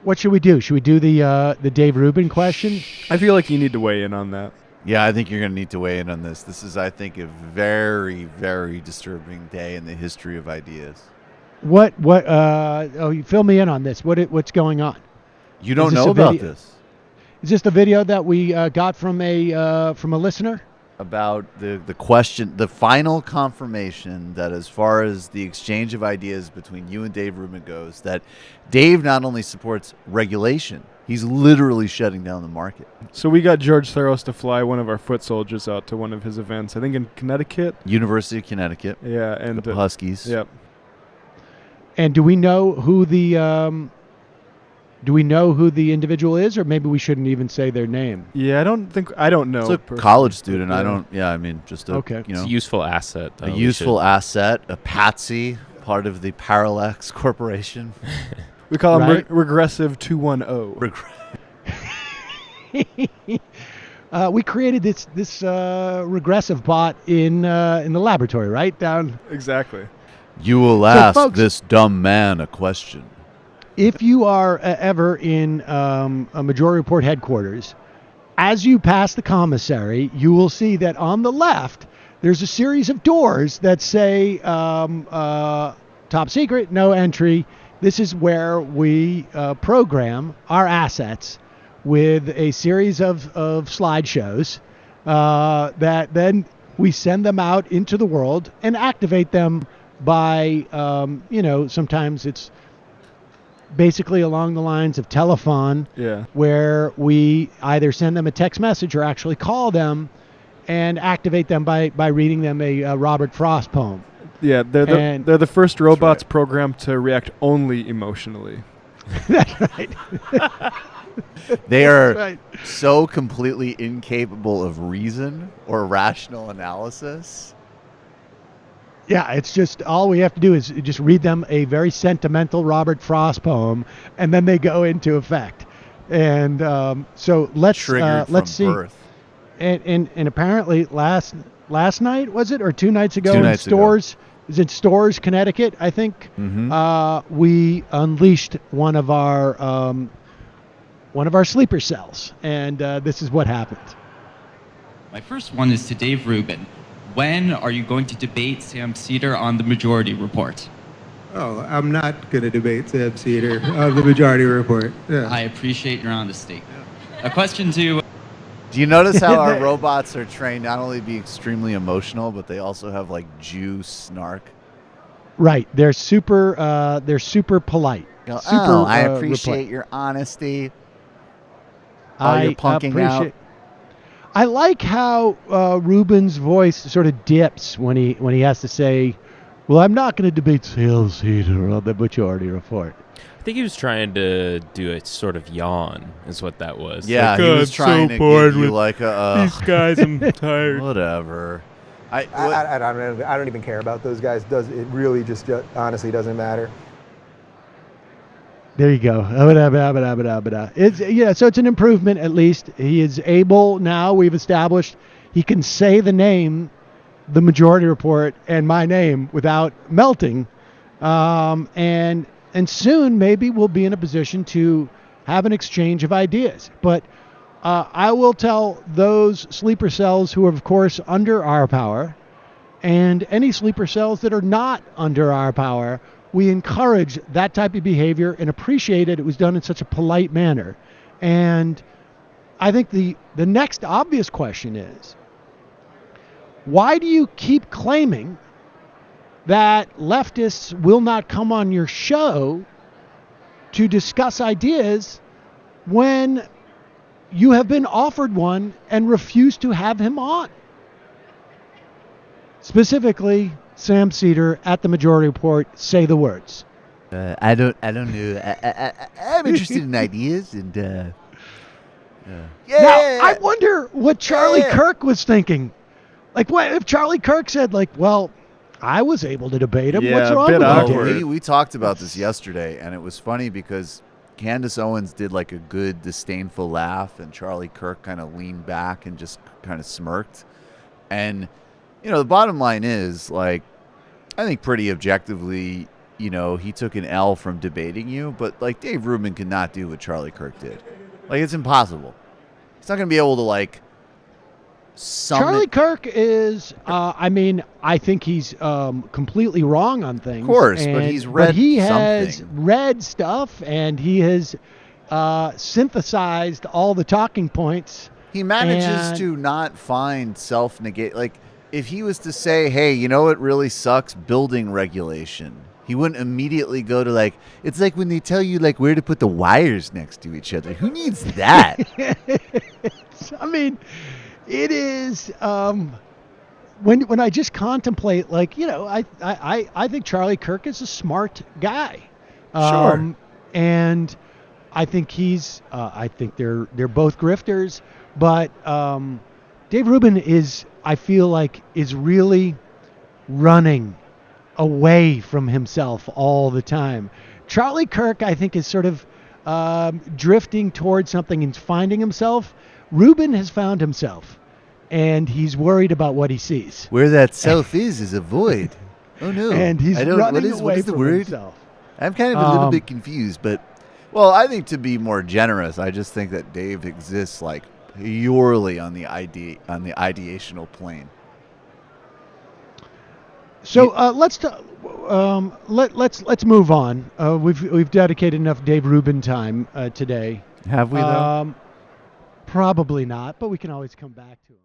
What should we do? Should we do the Dave Rubin question? I feel like you need to weigh in on that. Yeah, I think you're going to need to weigh in on this. This is, I think, a very, very disturbing day in the history of ideas. You fill me in on this. What's going on? You don't know about this? Is this the video that we got from a listener? About the question, the final confirmation that as far as the exchange of ideas between you and Dave Rubin goes, that Dave not only supports regulation, he's literally shutting down the market. So we got George Soros to fly one of our foot soldiers out to one of his events, I think in Connecticut. University of Connecticut. Yeah, and the Huskies. Yep. And do we know who the individual is, or maybe we shouldn't even say their name? Yeah, I don't know. It's a college student. Yeah. Just a It's a useful asset. A useful asset, a patsy, part of the Parallax Corporation. We call him Regressive 210. We created this regressive bot in the laboratory, right down. Exactly. You will ask this dumb man a question. If you are ever in a Majority Report headquarters, as you pass the commissary, you will see that on the left there's a series of doors that say top secret, no entry. This is where we program our assets with a series of slideshows that then we send them out into the world and activate them by, sometimes it's basically along the lines of telephone, where we either send them a text message or actually call them and activate them by reading them a Robert Frost poem. Yeah, they're the first robots programmed to react only emotionally. That's right. They are so completely incapable of reason or rational analysis. Yeah, it's just all we have to do is just read them a very sentimental Robert Frost poem, and then they go into effect. And so let's see. Birth. And apparently last night, was it, or 2 nights ago, in Stores? Is it Stores, Connecticut? I think we unleashed one of our sleeper cells, and this is what happened. My first one is to Dave Rubin. When are you going to debate Sam Seder on the Majority Report? Oh, I'm not going to debate Sam Seder on the Majority Report. Yeah. I appreciate your honesty. A question to... Do you notice how our robots are trained not only to be extremely emotional, but they also have like Jew snark? Right. They're super polite. I appreciate your honesty. You're punking out. I like how Rubin's voice sort of dips when he has to say, well, I'm not going to debate Sam Seder on the Majority Report. I think he was trying to do a sort of yawn, is what that was. Yeah, he was trying to give you like these guys. I'm tired. Whatever. I don't even care about those guys. It really just honestly doesn't matter. There you go. So it's an improvement at least. He is able now, we've established, he can say the name, the Majority Report, and my name without melting. And soon maybe we'll be in a position to have an exchange of ideas. But I will tell those sleeper cells who are, of course, under our power, and any sleeper cells that are not under our power, we encourage that type of behavior and appreciate it was done in such a polite manner. And I think the next obvious question is, why do you keep claiming that leftists will not come on your show to discuss ideas when you have been offered one and refused to have him on? Specifically, Sam Seder at the Majority Report, say the words. I don't know. I'm interested in ideas and Now, I wonder what Charlie Kirk was thinking. Like, what if Charlie Kirk said, like, well, I was able to debate him. What's wrong with you? We talked about this yesterday, and it was funny because Candace Owens did like a good disdainful laugh, and Charlie Kirk kind of leaned back and just kind of smirked. And the bottom line is, like, I think pretty objectively, he took an L from debating you, but like Dave Rubin could not do what Charlie Kirk did. Like, it's impossible. He's not going to be able to like summon. Charlie Kirk is, I think he's completely wrong on things. Of course, but he's read But he has something. read stuff, and he has synthesized all the talking points. He manages and- to not find self-negate. Like, if he was to say, hey, you know what really sucks? Building regulation. He wouldn't immediately go to, like, it's like when they tell you, like, where to put the wires next to each other. Who needs that? I mean, it is when I just contemplate, like, I think Charlie Kirk is a smart guy. Sure. And I think I think they're both grifters, but Dave Rubin I feel like is really running away from himself all the time. Charlie Kirk, I think, is sort of drifting towards something and finding himself. Rubin has found himself, and he's worried about what he sees. Where that self is a void. Oh, no. And he's I don't, running what away is the from word? himself. I'm kind of a little bit confused, but, well, I think to be more generous, I just think that Dave exists like purely on the ideational plane. So let's move on. We've dedicated enough Dave Rubin time today. Have we, though? Probably not, but we can always come back to him.